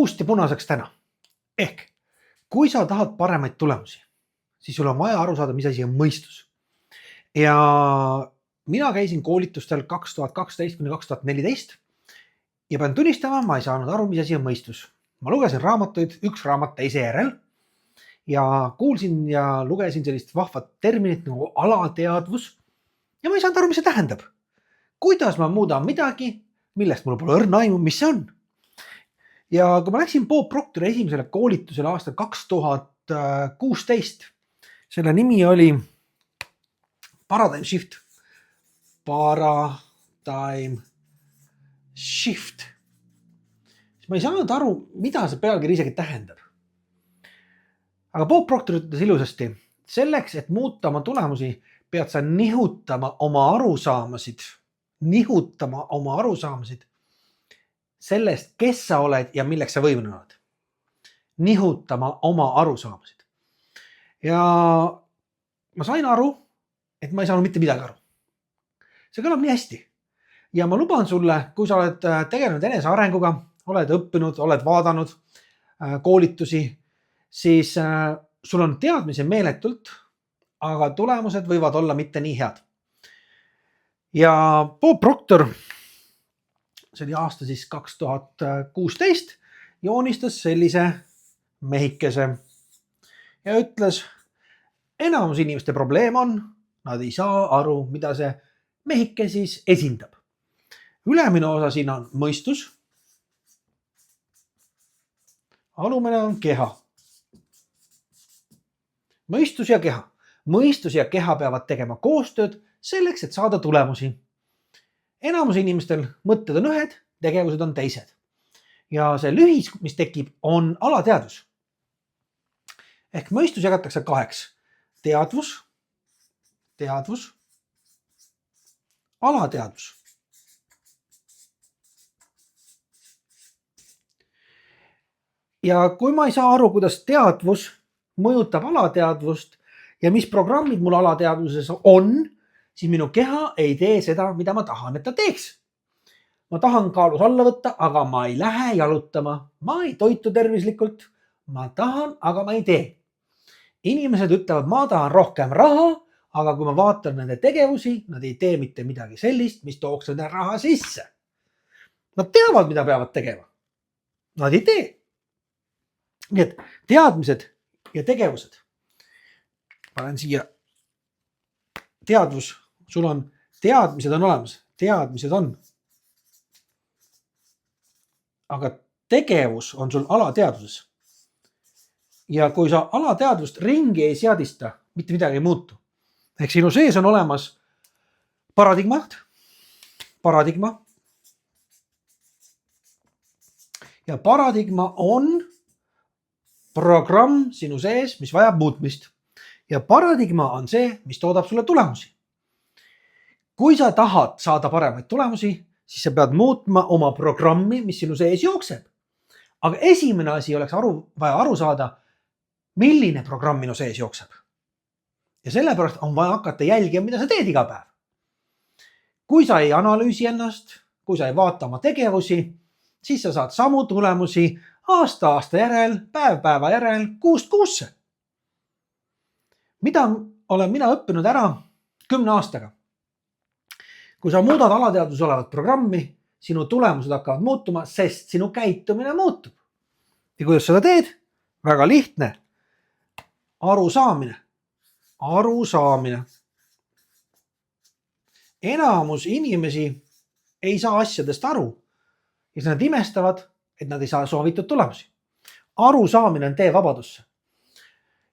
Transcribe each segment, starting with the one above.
puust ja punaseks täna. Ehk kui sa tahad paremaid tulemusi, siis sul on vaja aru saada, mis asi on mõistus. Ja mina käisin koolitustel 2012–2014 ja pean tunnistama, ma ei saanud aru, mis asi on mõistus. Ma lugesin raamatuid, üks raamat teise järel ja kuulsin ja lugesin sellist vahvat terminit nagu alateadvus ja ma ei saanud aru, mis see tähendab. Kuidas ma muudan midagi, millest mul pole õrna aimu, mis see on? Ja kui ma läksin Bob Proctori esimesele koolitusele aastal 2016, selle nimi oli Paradigm Shift. Paradigm Shift. Ma ei saanud aru, mida see pealkiri isegi tähendab. Aga Bob Proctor ütles ilusasti, selleks, et muuta oma tulemusi, pead sa nihutama oma arusaamasid sellest, kes sa oled ja milleks sa võimeline oled. Nihutama oma arusaamasid. Ja ma sain aru, et ma ei saanud mitte midagi aru. See kõlab nii hästi. Ja ma luban sulle, kui sa oled tegelenud enesearenguga, oled õppinud, oled vaadanud koolitusi, siis sul on teadmisi meeletult, aga tulemused võivad olla mitte nii head. Ja Bob Proctor, see oli aasta siis 2016, joonistas sellise mehikese ja ütles, enamus inimeste probleem on, nad ei saa aru, mida see mehike siis esindab. Ülemine osa siin on mõistus. Alumine on keha. Mõistus ja keha. Mõistus ja keha peavad tegema koostööd selleks, et saada tulemusi. Enamus inimestel mõtted on ühed, tegevused on teised. Ja see lühis, mis tekib, on alateadvus. Ehk mõistus jagatakse kaheks. Teadvus, alateadvus. Ja kui ma ei saa aru, kuidas teadvus mõjutab alateadvust ja mis programmid mul alateadvuses on, siis minu keha ei tee seda, mida ma tahan, et ta teeks. Ma tahan kaalus alla võtta, aga ma ei lähe jalutama. Ma ei toitu tervislikult. Ma tahan, aga ma ei tee. Inimesed ütlevad, ma tahan rohkem raha, aga kui ma vaatan nende tegevusi, nad ei tee mitte midagi sellist, mis tooks nende raha sisse. Nad teavad, mida peavad tegema. Nad ei tee. Nii et teadmised ja tegevused. Panen siia teadvus. Sul on teadmised on olemas. Teadmised on. Aga tegevus on sul alateadvuses. Ja kui sa alateadvust ringi ei seadista, mitte midagi ei muutu. Ehk sinu sees on olemas paradigma. Ja paradigma on programm sinu sees, mis vajab muutmist. Ja paradigma on see, mis toodab sulle tulemusi. Kui sa tahad saada paremaid tulemusi, siis sa pead muutma oma programmi, mis sinu sees jookseb. Aga esimene asi oleks vaja aru saada, milline programm minu sees jookseb. Ja sellepärast on vaja hakata jälgima, mida sa teed iga päev. Kui sa ei analüüsi ennast, kui sa ei vaata oma tegevusi, siis sa saad samu tulemusi aasta järel, päeva järel, kuust kuusse. Mida olen mina õppinud ära 10 aastaga? Kui sa muudad alateadvuses olevat programmi, sinu tulemused hakkavad muutuma, sest sinu käitumine muutub. Ja kuidas seda teed? Väga lihtne. Arusaamine. Enamus inimesi ei saa asjadest aru. Ja nad imestavad, et nad ei saa soovitud tulemusi. Arusaamine on tee vabadusse.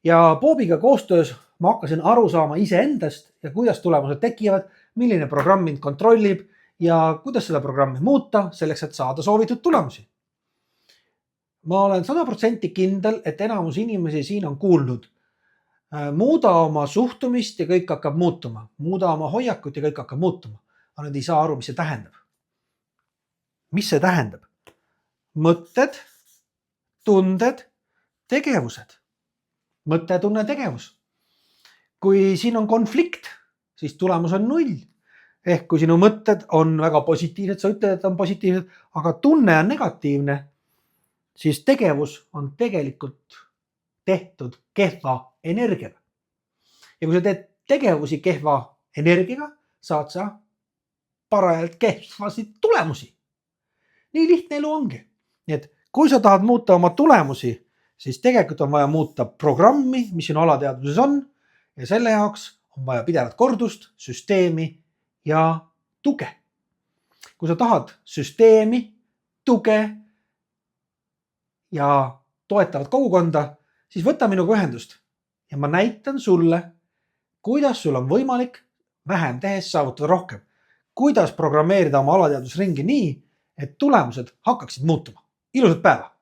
Ja Bobiga koostöös ma hakkasin aru saama iseendast ja kuidas tulemused tekivad, milline programm mind kontrollib ja kuidas seda programmi muuta selleks, et saada soovitud tulemusi. Ma olen 100% kindel, et enamus inimesi siin on kuulnud. Muuda oma suhtumist ja kõik hakkab muutuma. Muuda oma hoiakut ja kõik hakkab muutuma. Aga nad ei saa aru, mis see tähendab. Mis see tähendab? Mõtted, tunded, tegevused. Mõte, tunne, tegevus. Kui siin on konflikt, siis tulemus on 0. Ehk kui sinu mõtted on väga positiivsed, sa ütled, et on positiivsed, aga tunne on negatiivne, siis tegevus on tegelikult tehtud kehva energiaga. Ja kui sa teed tegevusi kehva energiaga, saad sa parajalt kehvasid tulemusi. Nii lihtne elu ongi. Nii et kui sa tahad muuta oma tulemusi, siis tegelikult on vaja muuta programmi, mis sinu alateadvuses on, ja selle jaoks on vaja pidevat kordust, süsteemi ja tuge. Kui sa tahad süsteemi, tuge ja toetavat kogukonda, siis võta minuga ühendust ja ma näitan sulle, kuidas sul on võimalik vähem tehes saavutada rohkem. Kuidas programmeerida oma alateadvusringi nii, et tulemused hakkaksid muutuma. Ilusat päeva!